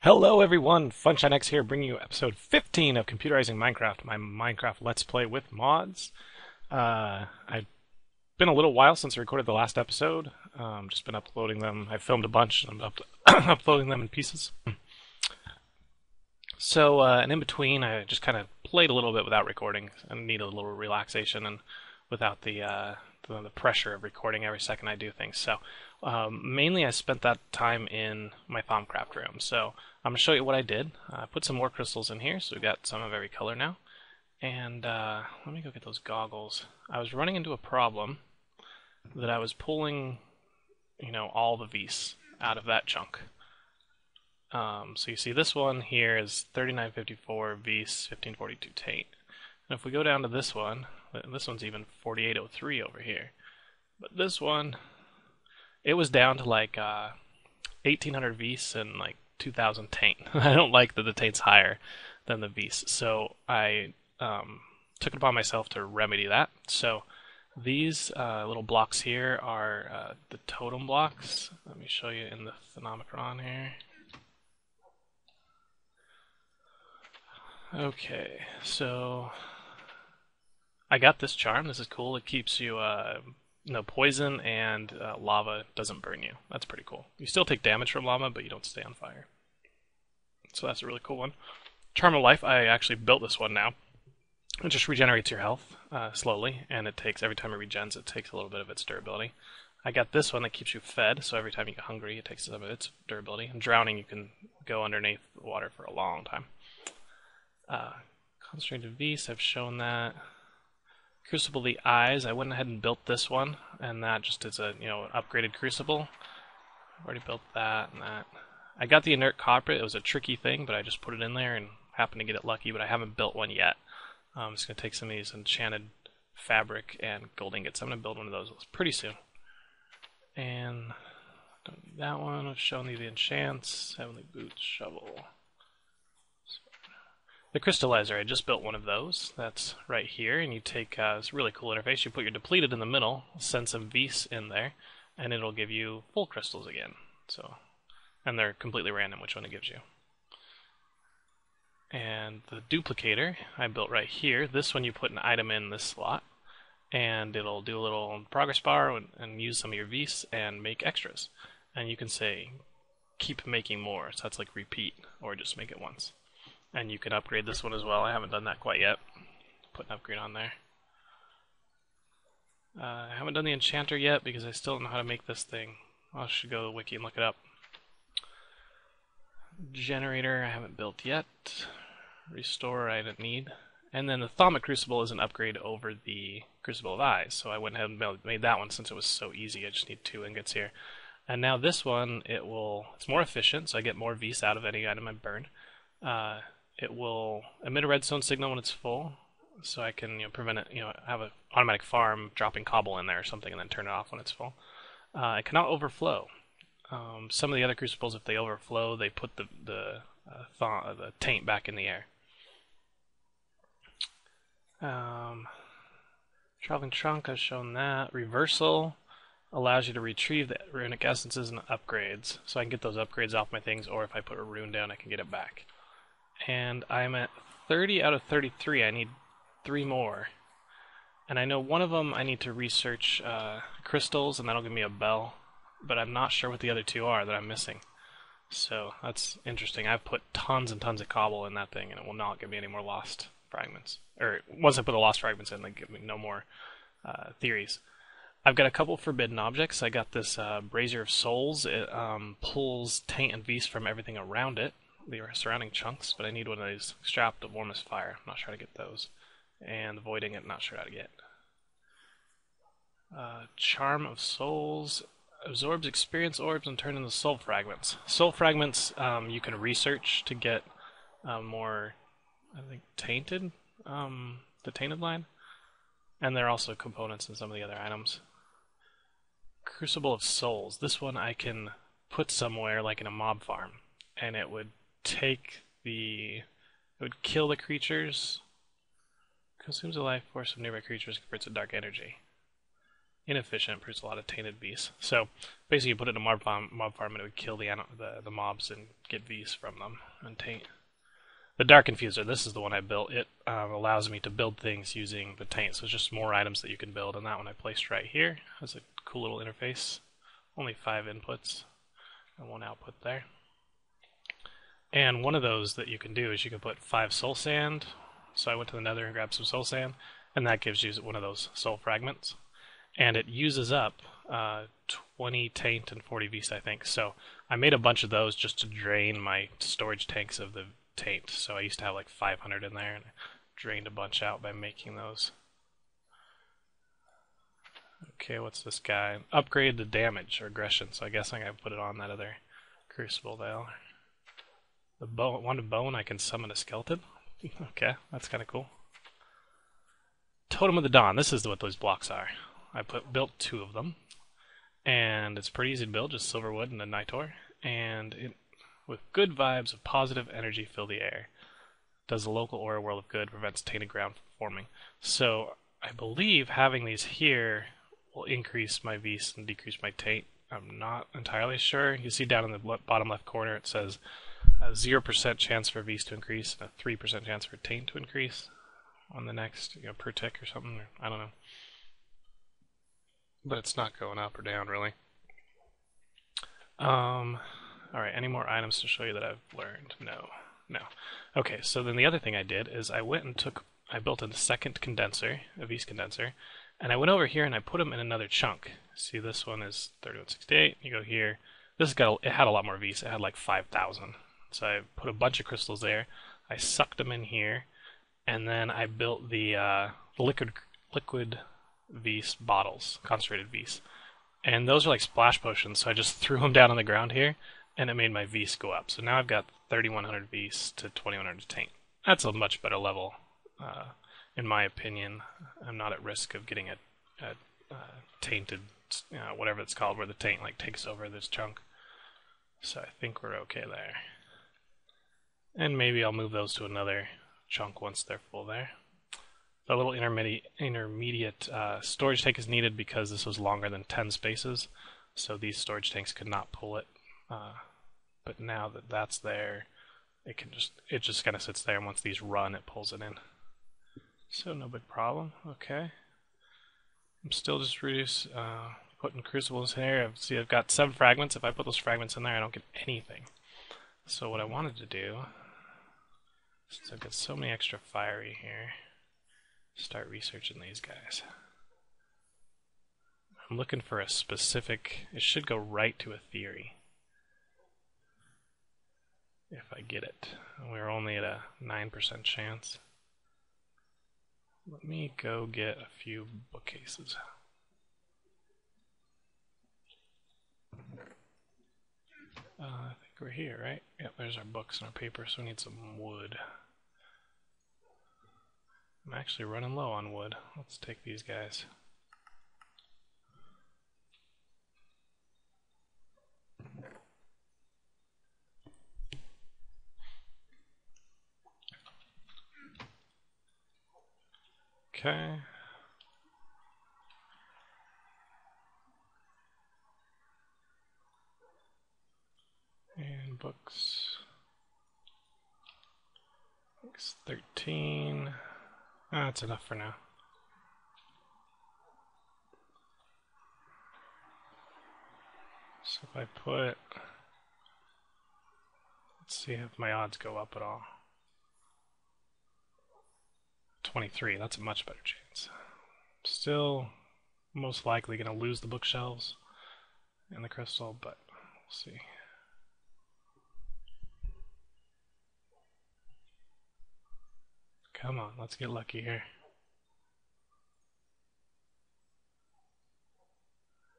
Hello everyone, FunshineX here, bringing you episode 15 of Computerizing Minecraft, my Minecraft Let's Play with mods. I've been a little while since I recorded the last episode. Just been uploading them. I filmed a bunch, and I'm uploading them in pieces. And in between, I just kind of played a little bit without recording. I needed a little relaxation and without the pressure of recording every second I do things. So mainly I spent that time in my Thaumcraft room. So I'm going to show you what I did. I put some more crystals in here, so we've got some of every color now. And let me go get those goggles. I was running into a problem that I was pulling, all the V's out of that chunk. So you see this one here is 3954 V's 1542 Taint. And if we go down to this one's even 4803 over here. But this one, it was down to like 1800 V's and like 2000 Taint. I don't like that the Taint's higher than the V's, so I took it upon myself to remedy that. So these little blocks here are the totem blocks. Let me show you in the Thaumcraft here. Okay, so I got this charm. This is cool. It keeps you poison, and lava doesn't burn you. That's pretty cool. You still take damage from lava, but you don't stay on fire. So that's a really cool one. Charm of Life, I actually built this one now. It just regenerates your health slowly, and it takes, every time it regens, it takes a little bit of its durability. I got this one that keeps you fed, so every time you get hungry, it takes some of its durability. And drowning, you can go underneath the water for a long time. Concentrated Beast, I've shown that. Crucible the Eyes, I went ahead and built this one, and that just is a upgraded crucible. I've already built that and that. I got the inert copper. It was a tricky thing, but I just put it in there and happened to get it lucky, but I haven't built one yet. I'm just going to take some of these enchanted fabric and gold ingots. I'm going to build one of those pretty soon. And don't need that one. I've shown you the enchants. Heavenly Boots, Shovel. The crystallizer, I just built one of those. That's right here, and you take this really cool interface. You put your depleted in the middle, send some V's in there, and it'll give you full crystals again. And they're completely random which one it gives you. And the duplicator I built right here. This one you put an item in this slot, and it'll do a little progress bar and use some of your V's and make extras. And you can say, keep making more. So that's like repeat, or just make it once. And you can upgrade this one as well. I haven't done that quite yet. Put an upgrade on there. I haven't done the enchanter yet because I still don't know how to make this thing. I should go to the wiki and look it up. Generator I haven't built yet. Restore I didn't need. And then the Thaumic Crucible is an upgrade over the Crucible of Eyes. So I went ahead and made that one since it was so easy. I just need 2 ingots here. And now this one, it's more efficient, so I get more V's out of any item I burn. It will emit a redstone signal when it's full, so I can prevent it, have an automatic farm dropping cobble in there or something and then turn it off when it's full. It cannot overflow. Some of the other crucibles, if they overflow, they put the taint back in the air. Traveling Trunk, I've shown that. Reversal allows you to retrieve the runic essences and upgrades, so I can get those upgrades off my things, or if I put a rune down, I can get it back. And I'm at 30 out of 33. I need 3 more. And I know one of them I need to research crystals, and that'll give me a bell. But I'm not sure what the other 2 are that I'm missing. So that's interesting. I've put tons and tons of cobble in that thing, and it will not give me any more lost fragments. Or once I put the lost fragments in, they give me no more theories. I've got a couple forbidden objects. I got this Brazier of Souls. It pulls Taint and Beast from everything around it, the surrounding chunks, but I need one of these Strap to Warmest Fire. I'm not sure how to get those. And the Void Ingot, not sure how to get. Charm of Souls absorbs experience orbs and turn into soul fragments. Soul fragments you can research to get more, I think, tainted, the tainted line. And there are also components in some of the other items. Crucible of Souls. This one I can put somewhere like in a mob farm, and it would it would kill the creatures, consumes the life force of nearby creatures, converts to dark energy. inefficient, produce a lot of tainted Vs. So basically, you put it in a mob farm and it would kill the mobs and get Vs from them and taint. The Dark Infuser, this is the one I built. It allows me to build things using the taint, so it's just more items that you can build, and that one I placed right here. Has a cool little interface. Only 5 inputs and 1 output there. And one of those that you can do is you can put 5 soul sand. So I went to the nether and grabbed some soul sand, and that gives you one of those soul fragments. And it uses up 20 taint and 40 vis, I think. So I made a bunch of those just to drain my storage tanks of the taint. So I used to have like 500 in there, and I drained a bunch out by making those. Okay, what's this guy? Upgrade the damage or aggression. So I guess I'm going to put it on that other crucible there. The bone, I can summon a skeleton. Okay, that's kind of cool. Totem of the Dawn. This is what those blocks are. I built 2 of them, and it's pretty easy to build, just silver wood and a nitor. And with good vibes of positive energy fill the air. Does the local aura world of good, prevents tainted ground from forming. So I believe having these here will increase my vis and decrease my taint. I'm not entirely sure. You see down in the bottom left corner it says a 0% chance for vis to increase and a 3% chance for taint to increase on the next, per tick or something. I don't know. But it's not going up or down really. Alright, any more items to show you that I've learned? No. Okay, so then the other thing I did is I built a second condenser, a vis condenser, and I went over here and I put them in another chunk. See, this one is 3168. You go here. It had a lot more vis. It had like 5,000. So I put a bunch of crystals there. I sucked them in here, and then I built the liquid vis bottles, concentrated vis. And those are like splash potions, so I just threw them down on the ground here, and it made my vis go up. So now I've got 3,100 vis to 2,100 taint. That's a much better level, in my opinion. I'm not at risk of getting a tainted, whatever it's called, where the taint like takes over this chunk. So I think we're okay there. And maybe I'll move those to another chunk once they're full there. A little intermediate storage tank is needed because this was longer than 10 spaces, so these storage tanks could not pull it. But now that that's there, it just kind of sits there, and once these run, it pulls it in. So no big problem. Okay. I'm still just putting crucibles here. See, I've got 7 fragments. If I put those fragments in there, I don't get anything. So what I wanted to do, since I've got so many extra fiery here, start researching these guys. I'm looking for a specific, it should go right to a theory. If I get it. We're only at a 9% chance. Let me go get a few bookcases. I think we're here, right? Yep, there's our books and our paper, so we need some wood. I'm actually running low on wood. Let's take these guys. Okay. And books. Books 13. That's enough for now. So if I put, let's see if my odds go up at all. 23, that's a much better chance. Still most likely going to lose the bookshelves and the crystal, but we'll see. Come on, let's get lucky here.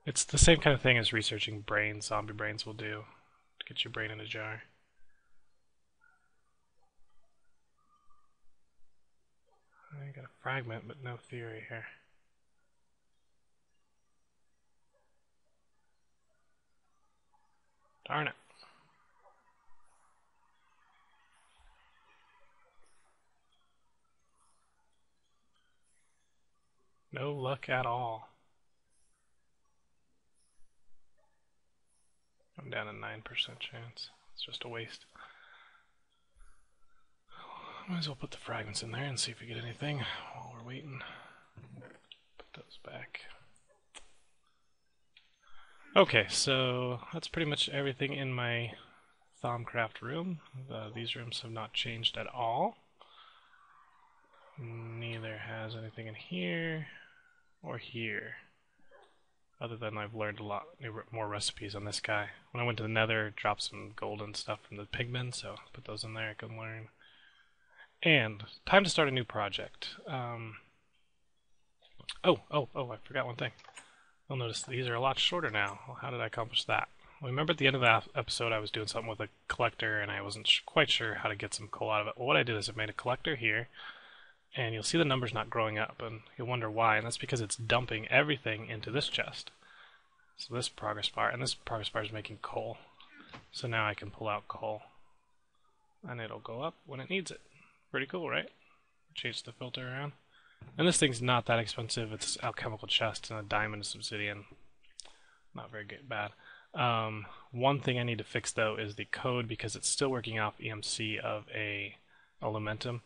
It's the same kind of thing as researching brains, zombie brains will do to get your brain in a jar. I got a fragment, but no theory here. Darn it. No luck at all. I'm down a 9% chance. It's just a waste. Might as well put the fragments in there and see if we get anything while we're waiting. Put those back. Okay, so that's pretty much everything in my Thaumcraft room. These rooms have not changed at all. Neither has anything in here or here. Other than I've learned a lot more recipes on this guy. When I went to the Nether, dropped some golden stuff from the pigmen, so put those in there, I can learn. And time to start a new project. I forgot one thing. You'll notice these are a lot shorter now. Well, how did I accomplish that? Well, remember at the end of the episode I was doing something with a collector and I wasn't quite sure how to get some coal out of it. Well, what I did is I made a collector here, and you'll see the numbers not growing up, and you'll wonder why, and that's because it's dumping everything into this chest. So this progress bar, and this progress bar is making coal. So now I can pull out coal, and it'll go up when it needs it. Pretty cool, right? Change the filter around. And this thing's not that expensive. It's alchemical chest and a diamond obsidian. Not very bad. One thing I need to fix though is the code, because it's still working off EMC of a elementum,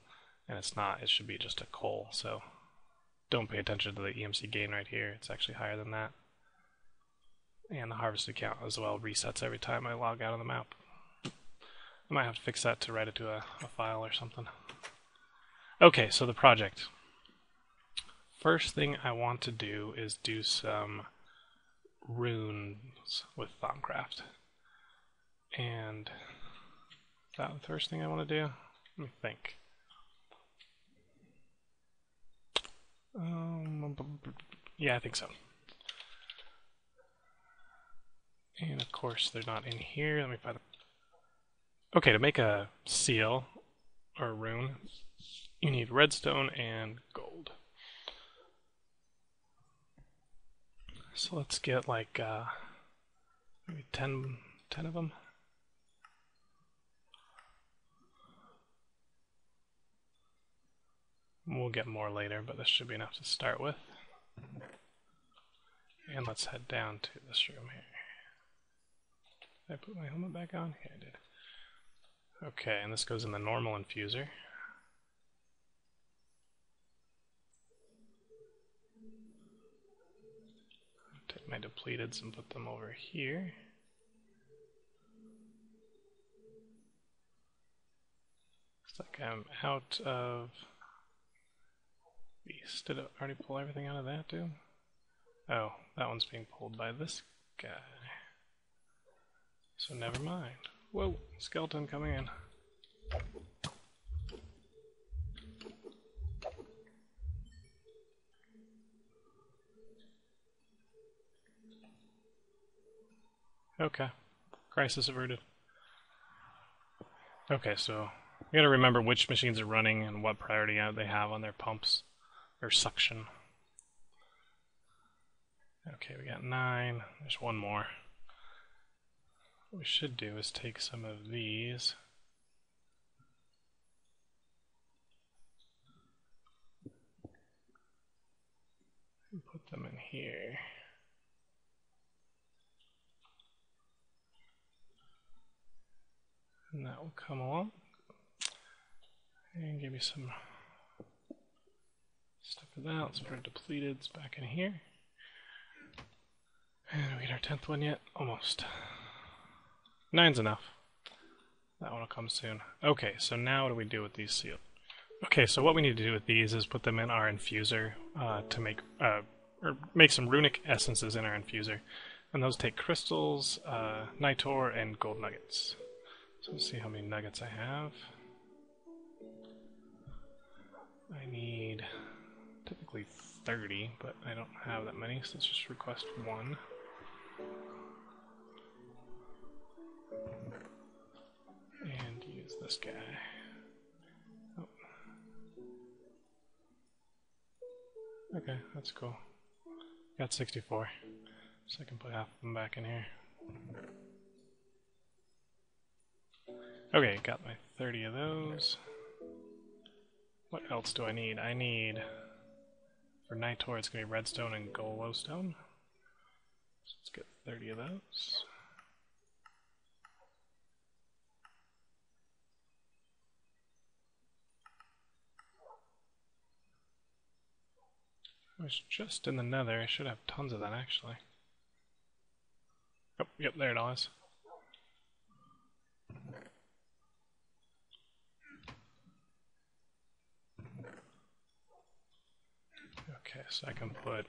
and it's not. It should be just a coal. So don't pay attention to the EMC gain right here. It's actually higher than that. And the harvested count as well resets every time I log out of the map. I might have to fix that to write it to a file or something. Okay, so the project. First thing I want to do is do some runes with Thaumcraft. And is that the first thing I want to do? Let me think. Yeah, I think so. And of course they're not in here. Let me find them. Okay, to make a seal or a rune, you need redstone and gold. So let's get like maybe 10 of them. We'll get more later, but this should be enough to start with. And let's head down to this room here. Did I put my helmet back on? Yeah, I did. Okay, and this goes in the normal infuser. Take my depleteds and put them over here. Looks like I'm out of these. Did it already pull everything out of that too? Oh, that one's being pulled by this guy. So never mind. Whoa, skeleton coming in. Okay, crisis averted. Okay, so we gotta remember which machines are running and what priority they have on their pumps or suction. Okay, we got 9. There's one more. What we should do is take some of these. And put them in here. And that will come along. And give you some stuff for that. Let's put our depleteds back in here. And we get our 10th one yet? Almost. 9's enough. That one will come soon. Okay, so now what do we do with these sealed? Okay, so what we need to do with these is put them in our infuser to make some runic essences in our infuser. And those take crystals, nitor, and gold nuggets. So let's see how many nuggets I have. I need typically 30, but I don't have that many, so let's just request 1. And use this guy. Oh. Okay, that's cool. Got 64, so I can put half of them back in here. Okay, got my 30 of those. What else do I need? I need, for nitor, it's going to be redstone and glowstone. So let's get 30 of those. was just in the nether. I should have tons of that actually. Oh, yep, there it all is. Okay, so I can put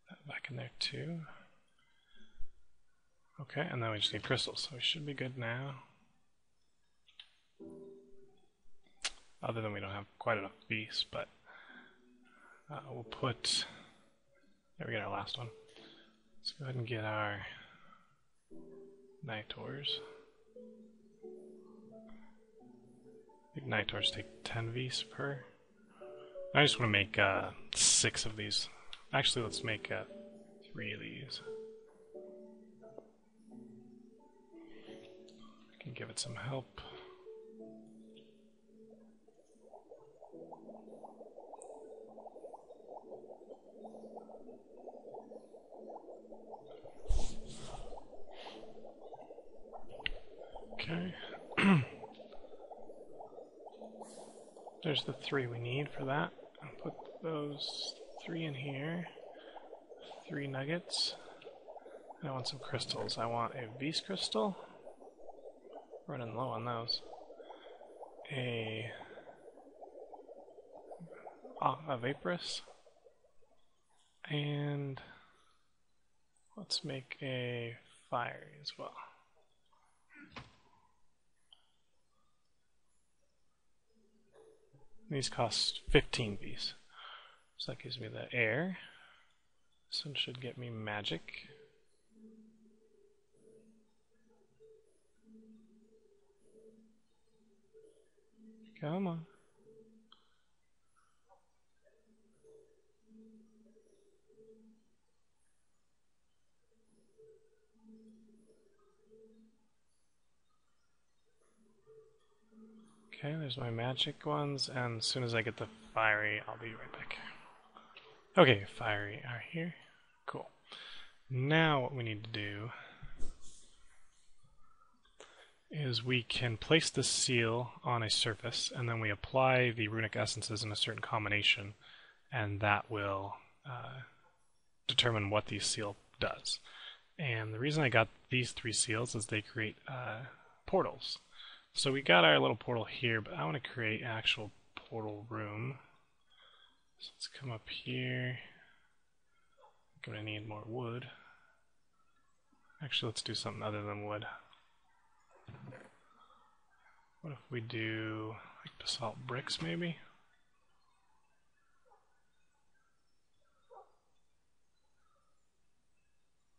that back in there too. Okay, and then we just need crystals, so we should be good now. Other than we don't have quite enough beasts, but we'll put... There we get our last one. Let's go ahead and get our Nitors. I think Nitors take 10 Vs per. I just want to make 6 of these. Actually, let's make 3 of these. I can give it some help. Okay. There's the 3 we need for that. I'll put those 3 in here. 3 nuggets. I want some crystals. I want a beast crystal. Running low on those. A vaporous. And let's make a fiery as well. These cost 15 Vs. So that gives me the air. This one should get me magic. Come on. Okay, there's my magic ones, and as soon as I get the fiery, I'll be right back. Okay, fiery are here. Cool. Now what we need to do is we can place the seal on a surface, and then we apply the runic essences in a certain combination, and that will determine what the seal does. And the reason I got these 3 seals is they create portals. So we got our little portal here, but I want to create an actual portal room. So let's come up here. I'm going to need more wood. Actually, let's do something other than wood. What if we do like basalt bricks maybe?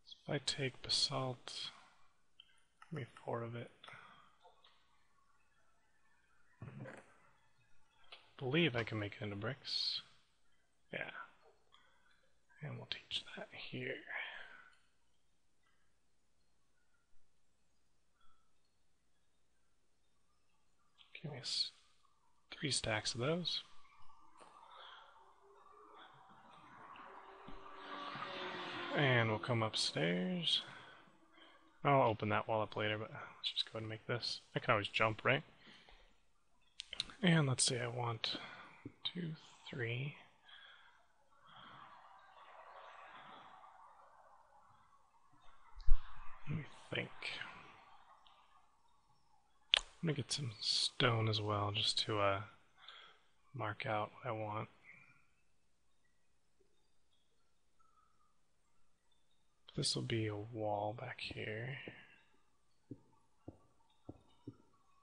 So if I take basalt, give me 4 of it. I believe I can make it into bricks. Yeah. And we'll teach that here. Give me 3 stacks of those. And we'll come upstairs. I'll open that wall up later, but let's just go ahead and make this. I can always jump, right? And let's say I want 2, 3. Let me think. I'm gonna get some stone as well, just to mark out what I want. This will be a wall back here.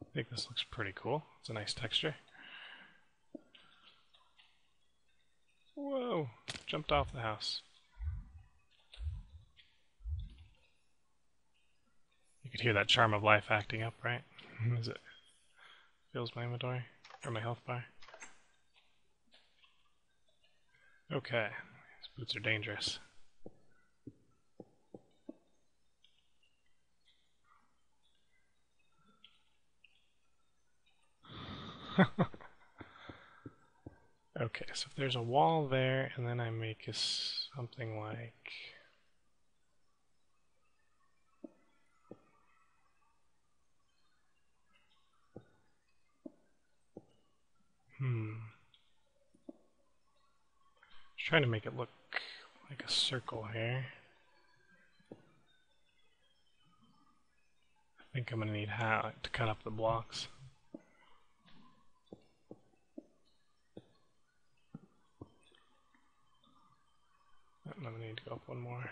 I think this looks pretty cool. It's a nice texture. Whoa! Jumped off the house. You could hear that charm of life acting up, right? Is it? Fills my inventory or my health bar. Okay, these boots are dangerous. Okay, so if there's a wall there, and then I make something like... trying to make it look like a circle here. I think I'm going to need to cut up the blocks. I'm going to need to go up one more.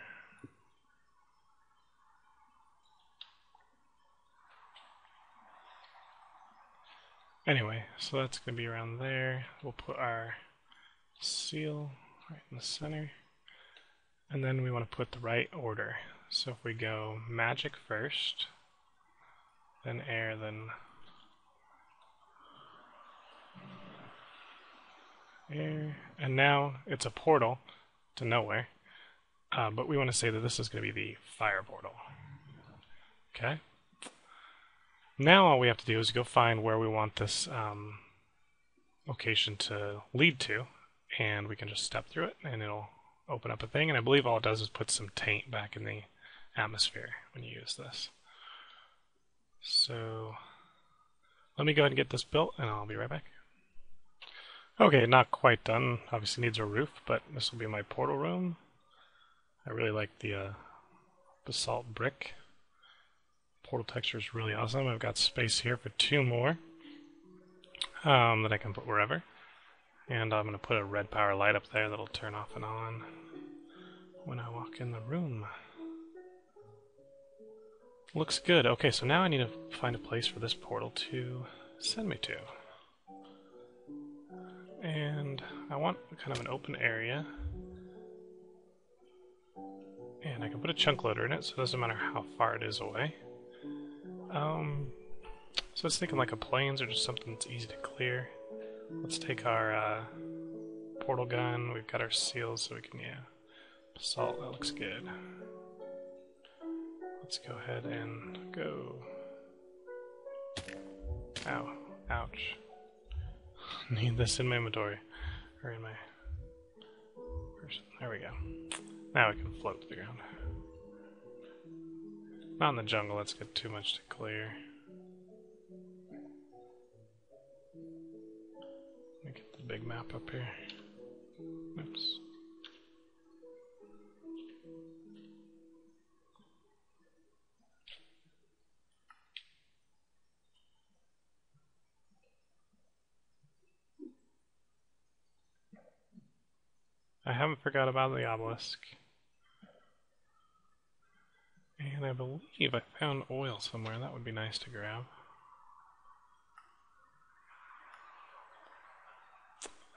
Anyway, so that's going to be around there. We'll put our seal right in the center. And then we want to put the right order. So if we go magic first, then air, then air, and now it's a portal to nowhere, but we want to say that this is going to be the fire portal. Okay. Now all we have to do is go find where we want this location to lead to, and we can just step through it, and it'll open up a thing. And I believe all it does is put some taint back in the atmosphere when you use this. So let me go ahead and get this built, and I'll be right back. Okay, not quite done. Obviously needs a roof, but this will be my portal room. I really like the basalt brick. Portal texture is really awesome. I've got space here for 2 more that I can put wherever. And I'm going to put a red power light up there that'll turn off and on when I walk in the room. Looks good. Okay, so now I need to find a place for this portal to send me to. And I want kind of an open area. And I can put a chunk loader in it, so it doesn't matter how far it is away. So I was thinking like a plains or just something that's easy to clear. Let's take our portal gun. We've got our seals, so we can, basalt. That looks good. Let's go ahead and go. Ow. Ouch. Need this in my inventory. Or in my person. There we go. Now we can float to the ground. Not in the jungle, that's got too much to clear. Let me get the big map up here. Oops. I haven't forgot about the obelisk. And I believe I found oil somewhere. That would be nice to grab.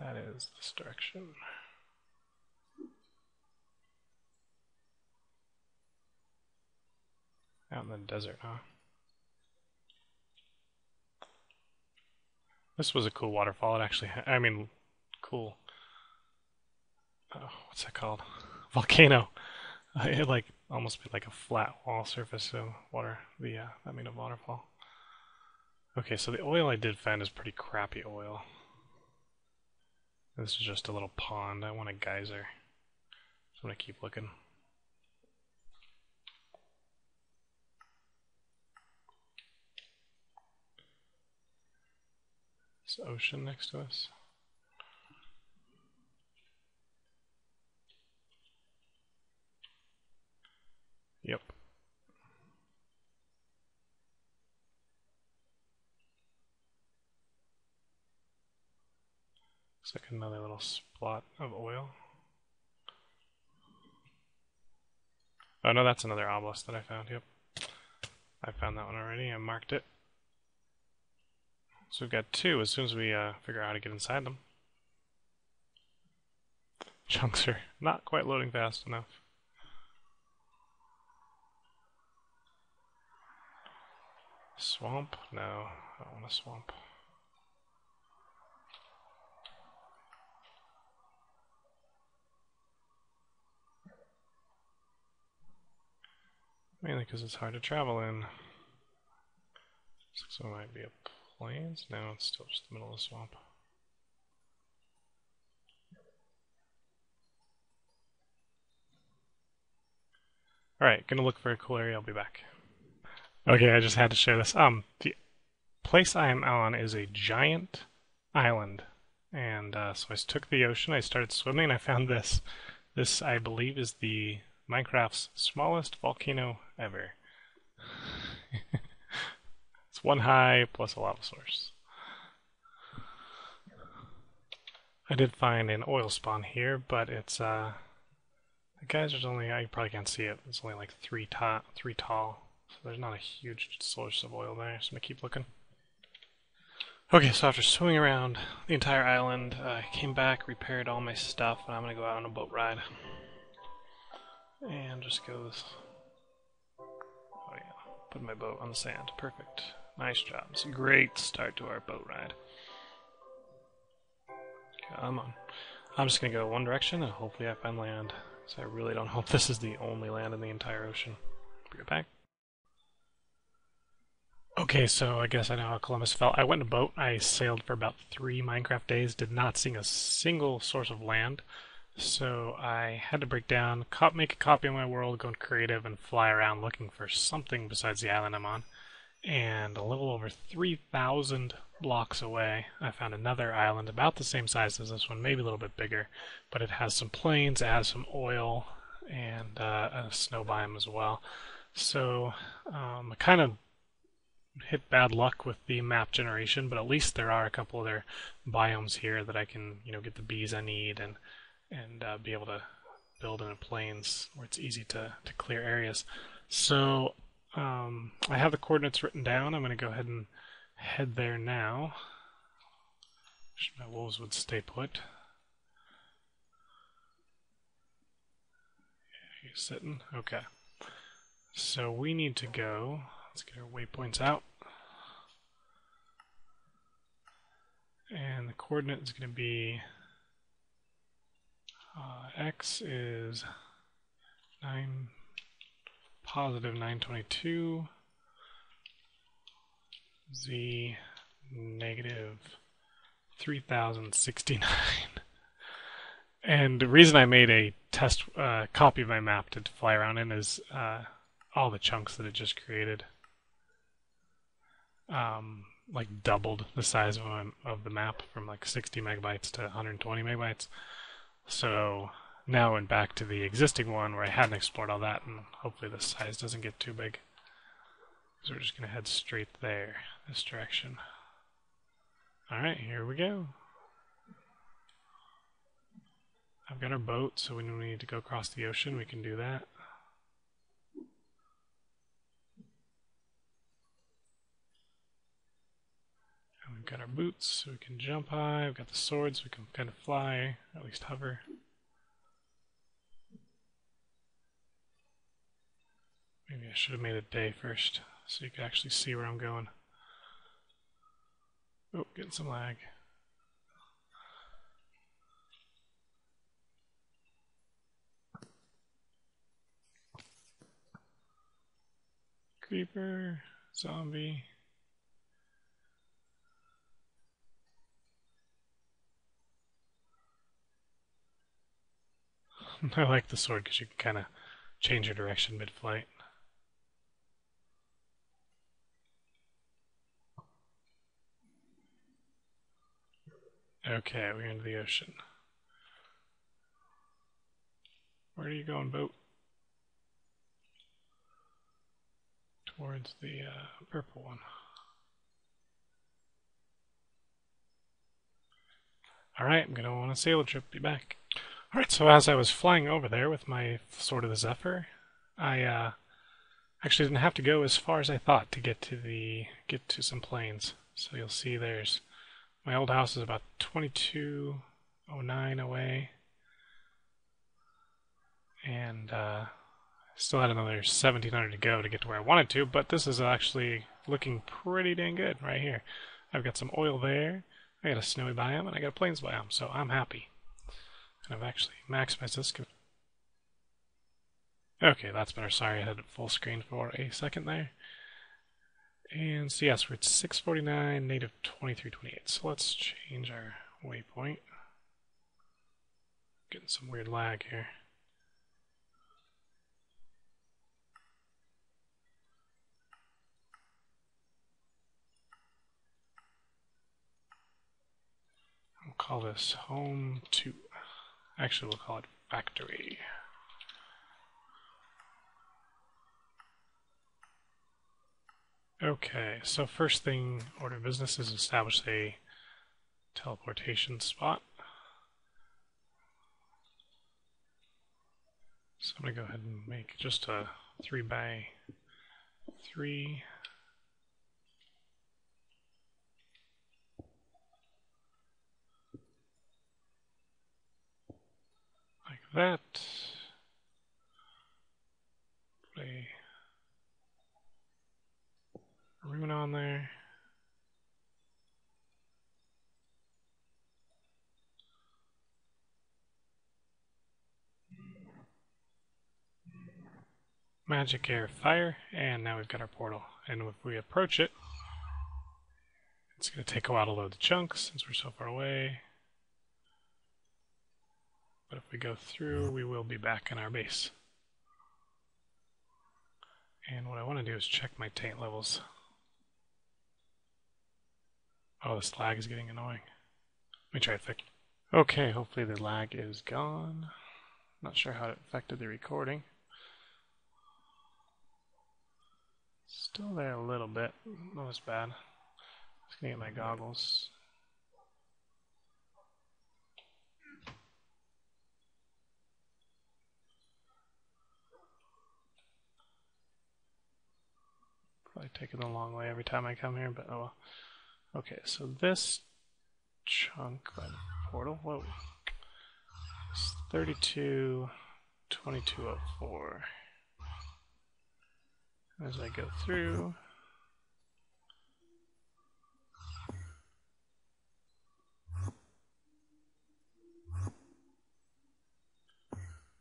That is this direction. Out in the desert, huh? This was a cool waterfall. It actually, cool. What's that called? Volcano. It like almost be like a flat wall surface, so water. That made a waterfall. Okay, so the oil I did find is pretty crappy oil. This is just a little pond. I want a geyser, so I'm gonna keep looking. This ocean next to us. Yep. Looks like another little spot of oil. Oh no, that's another obelisk that I found. Yep. I found that one already. I marked it. So we've got 2 as soon as we figure out how to get inside them. Chunks are not quite loading fast enough. Swamp? No, I don't want a swamp. Mainly because it's hard to travel in. So it might be a plains? No, it's still just the middle of the swamp. Alright, gonna look for a cool area, I'll be back. Okay, I just had to share this. The place I am on is a giant island And so I took the ocean, I started swimming, and I found this. This, I believe, is the Minecraft's smallest volcano ever. It's one high plus a lava source. I did find an oil spawn here, but it's the geysers only, you probably can't see it, it's only like three tall, so there's not a huge source of oil there, so I'm gonna keep looking. Okay, so after swimming around the entire island, I came back, repaired all my stuff, and I'm gonna go out on a boat ride. And just goes. Oh yeah, put my boat on the sand. Perfect. Nice job. It's a great start to our boat ride. Come on. I'm just gonna go one direction and hopefully I find land. So I really don't hope this is the only land in the entire ocean. Bring it back. Okay, so I guess I know how Columbus felt. I went in a boat. I sailed for about 3 Minecraft days, did not see a single source of land. So I had to break down, make a copy of my world, go creative, and fly around looking for something besides the island I'm on. And a little over 3,000 blocks away, I found another island about the same size as this one, maybe a little bit bigger, but it has some plains, it has some oil, and a snow biome as well. So I kind of hit bad luck with the map generation, but at least there are a couple other biomes here that I can, get the bees I need and be able to build in the plains where it's easy to clear areas. So I have the coordinates written down. I'm going to go ahead and head there now. Wish my wolves would stay put. Yeah, he's sitting. Okay. So we need to go. Let's get our waypoints out. And the coordinate is going to be X is positive 922, Z negative 3069. And the reason I made a test copy of my map to fly around in is all the chunks that it just created like doubled the size of the map from like 60 megabytes to 120 megabytes. So now I'm back to the existing one where I hadn't explored all that, and hopefully the size doesn't get too big. So we're just going to head straight there, this direction. Alright, here we go. I've got our boat, so when we need to go across the ocean, we can do that. And we've got our boots, so we can jump high. We've got the swords, so we can kind of fly, or at least hover. Maybe I should have made it day first, so you could actually see where I'm going. Oh, getting some lag. Creeper, zombie. I like the sword because you can kind of change your direction mid-flight. Okay, we're into the ocean. Where are you going, boat? Towards the purple one. Alright, I'm going to want a sailor trip. Be back. Alright, so as I was flying over there with my Sword of the Zephyr, I actually didn't have to go as far as I thought to get to some plains. So you'll see there's my old house is about 2209 away, and still had another 1700 to go to get to where I wanted to, but this is actually looking pretty dang good right here. I've got some oil there, I got a snowy biome, and I got a plains biome, so I'm happy. And I've actually maximized this. Okay, that's better. Sorry, I had it full screen for a second there. And so yes, we're at 649, native 2328. So let's change our waypoint. Getting some weird lag here. We'll call this home 2. Actually, we'll call it factory. Okay, so first thing, order of business is establish a teleportation spot. So I'm going to go ahead and make just a 3x3. Like that. Put a rune on there. Magic air fire, and now we've got our portal. And if we approach it, it's going to take a while to load the chunks since we're so far away. But if we go through, we will be back in our base. And what I want to do is check my taint levels. Oh, this lag is getting annoying. Let me try to fix it. Okay, hopefully the lag is gone. Not sure how it affected the recording. Still there a little bit, not as bad. Just gonna get my goggles. Probably taking the long way every time I come here, but oh well. Okay, so this chunk by the portal, whoa, it's 322204. As I go through,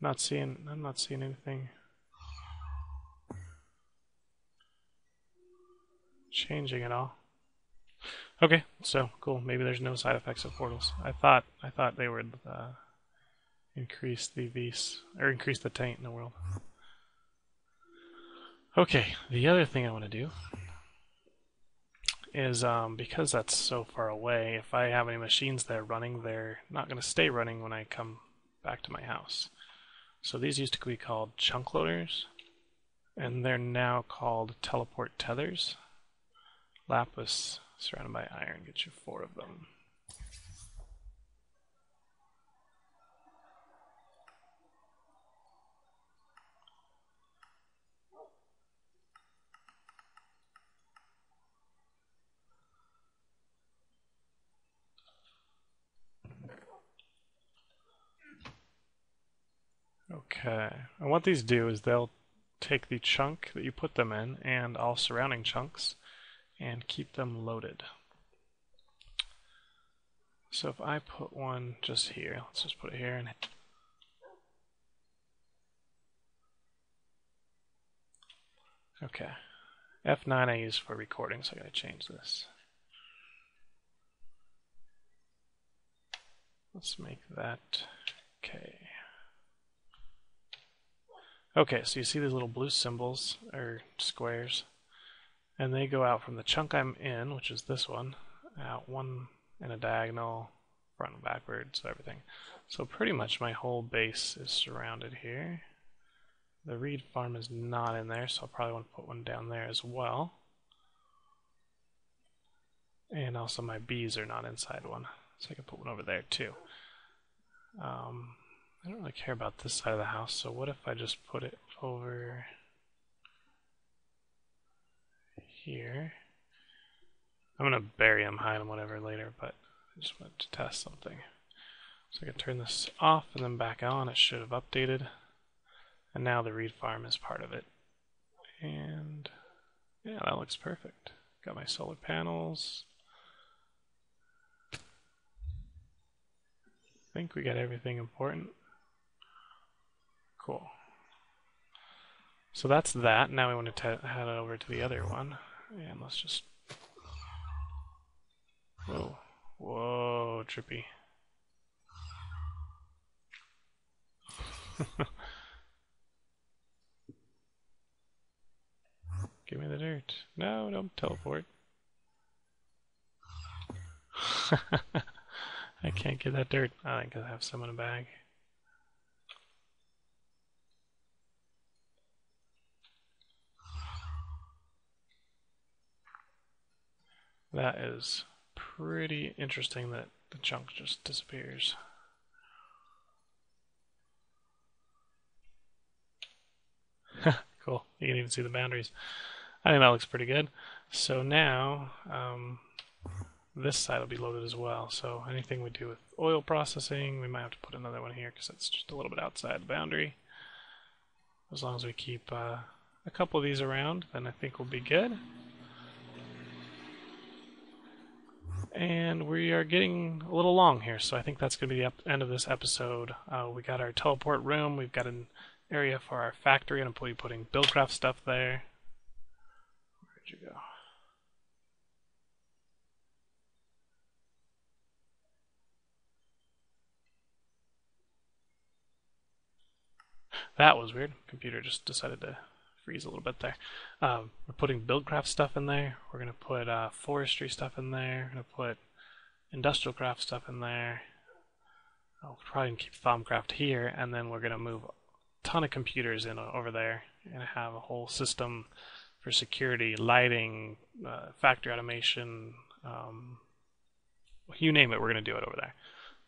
I'm not seeing anything changing at all. Okay, so cool. Maybe there's no side effects of portals. I thought they would increase the vis or increase the taint in the world. Okay, the other thing I want to do is because that's so far away, if I have any machines there running, they're not going to stay running when I come back to my house. So these used to be called chunk loaders, and they're now called teleport tethers. Lapis surrounded by iron, get you 4 of them. Okay, and what these do is they'll take the chunk that you put them in and all surrounding chunks and keep them loaded. So if I put one just here, let's just put it here, and okay, F9 I use for recording, so I gotta change this. Let's make that K. Okay, so you see these little blue symbols, or squares, and they go out from the chunk I'm in, which is this one, out one in a diagonal, front and backwards, everything. So pretty much my whole base is surrounded here. The reed farm is not in there, so I'll probably want to put one down there as well. And also my bees are not inside one, so I can put one over there too. I don't really care about this side of the house, so what if I just put it over here? I'm going to bury them, hide them, whatever later, but I just wanted to test something. So I can turn this off and then back on. It should have updated. And now the reed farm is part of it. And yeah, that looks perfect. Got my solar panels. I think we got everything important. Cool. So that's that. Now we want to head over to the other one. And let's just... Whoa. Whoa, trippy. Give me the dirt. No, don't teleport. I can't get that dirt. I think I have some in a bag. That is pretty interesting that the chunk just disappears. Cool. You can even see the boundaries. I think that looks pretty good. So now, this side will be loaded as well. So anything we do with oil processing, we might have to put another one here because it's just a little bit outside the boundary. As long as we keep a couple of these around, then I think we'll be good. And we are getting a little long here, so I think that's going to be the end of this episode. We got our teleport room, we've got an area for our factory, and I'm putting Buildcraft stuff there. Where'd you go? That was weird. Computer just decided to freeze a little bit there. We're putting Buildcraft stuff in there. We're going to put forestry stuff in there. We're going to put industrial craft stuff in there. We'll probably keep Thaumcraft here, and then we're going to move a ton of computers in over there and have a whole system for security, lighting, factory automation, you name it, we're going to do it over there.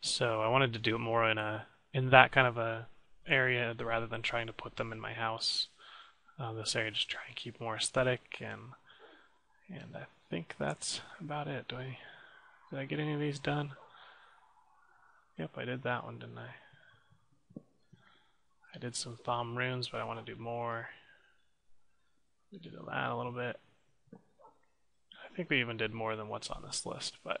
So I wanted to do it more in that kind of a area rather than trying to put them in my house. This area, just try and keep more aesthetic, and I think that's about it. Did I get any of these done? Yep, I did that one, didn't I? I did some Thaum runes, but I want to do more. We did that a little bit. I think we even did more than what's on this list, but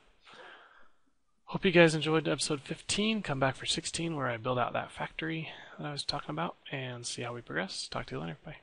hope you guys enjoyed episode 15. Come back for 16 where I build out that factory that I was talking about and see how we progress. Talk to you later. Bye.